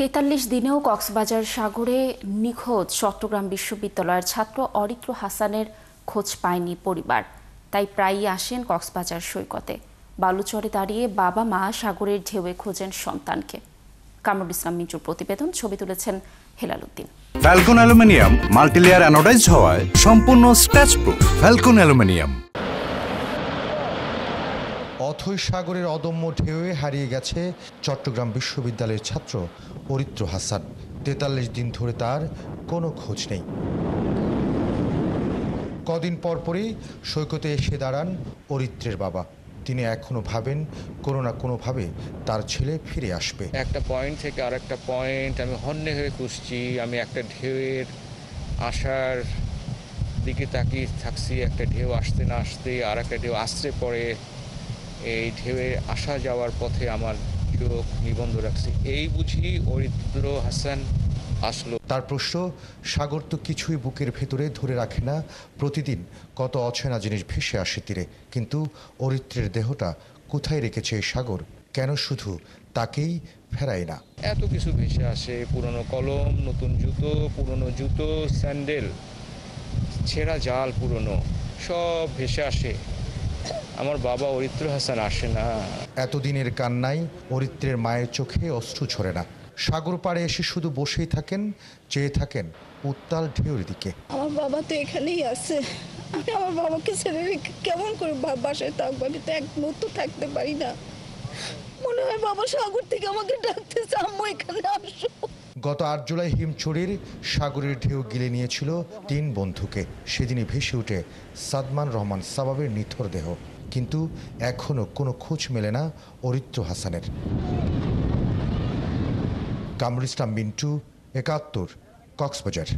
৪৩ দিনেও কক্সবাজার সাগরে নিখোঁজ চট্টগ্রাম বিশ্ববিদ্যালয়ের ছাত্র অরিত্র হাসানের খোঁজ পায়নি পরিবার। তাই প্রায়ই আসেন কক্সবাজার সৈকতে। বালুচরে দাঁড়িয়ে বাবা মা সাগরের ঢেউয়ে খোঁজেন সন্তানকে। কামরুল ইসলাম মিন্টুর প্রতিবেদন, ছবি তুলেছেন Helal Uddin. Falcon aluminium multilayer anodised হওয়ায় সম্পূর্ণ স্ক্র্যাচ প্রুফ। Falcon aluminium. অথৈ সাগরের অদম্য ঢেউয়ে হারিয়ে গেছে চট্টগ্রাম বিশ্ববিদ্যালয়ের ছাত্র অরিত্র হাসান। ৪৩ দিন ধরে তার কোনো খোঁজ নেই। কদিন পরপরই সৈকতে এসে দাঁড়ান অরিত্রের বাবা। তিনি এখনো ভাবেন কোনো না কোনোভাবে তার ছেলে ফিরে আসবে। একটা পয়েন্ট থেকে আরেকটা পয়েন্ট আমি হন্যে হয়ে খুঁজছি। আমি একটা ঢেউয়ের আসার দিকে তাকিয়ে থাকছি। একটা ঢেউ আসতে না আসতে আর একটা ঢেউ আশ্রে পড়ে। এই ঢেউয়ে আসা যাওয়ার পথে আমার চোখ নিবন্ধ রাখছি। এই বুঝি অরিত্র হাসান আসলো। তার প্রশ্ন, সাগর তো কিছুই বুকের ভেতরে ধরে রাখে না। প্রতিদিন কত অচেনা জিনিস ভেসে আসে তীরে, কিন্তু অরিত্রের দেহটা কোথায় রেখেছে এই সাগর? কেন শুধু তাকেই ফেরায় না? এত কিছু ভেসে আসে, পুরনো কলম, নতুন জুতো, পুরনো জুতো, স্যান্ডেল, ছেঁড়া জাল, পুরনো সব ভেসে আসে। আমার বাবা অরিত্র হাসান আসে না। এতদিনের কান্নায় অরিত্রের মায়ের চোখে অশ্রু ঝরে না। সাগর পাড়ে এসে শুধু বসেই থাকেন, চেয়ে থাকেন উত্তাল ঢেউর দিকে। আমার বাবা তো এখানেই আছে। আমি আমার বাবাকে ছেড়ে রেখে কেমন করে বাসায় থাকবো? আমি তো এক মুহূর্ত থাকতে পারি না। মনে হয় বাবা সাগর থেকে আমাকে ডাকতেছে, আম্মু এখানে আসো। গত ৮ জুলাই হিমছড়ির সাগরের ঢেউ গিলে নিয়েছিল ৩ বন্ধুকে। সেদিনই ভেসে উঠে সাদমান রহমান সাবাবের নিথর দেহ, কিন্তু এখনো কোনো খোঁজ মেলে না অরিত্র হাসানের। কামরুল ইসলাম মিন্টু, ৭১, কক্সবাজার।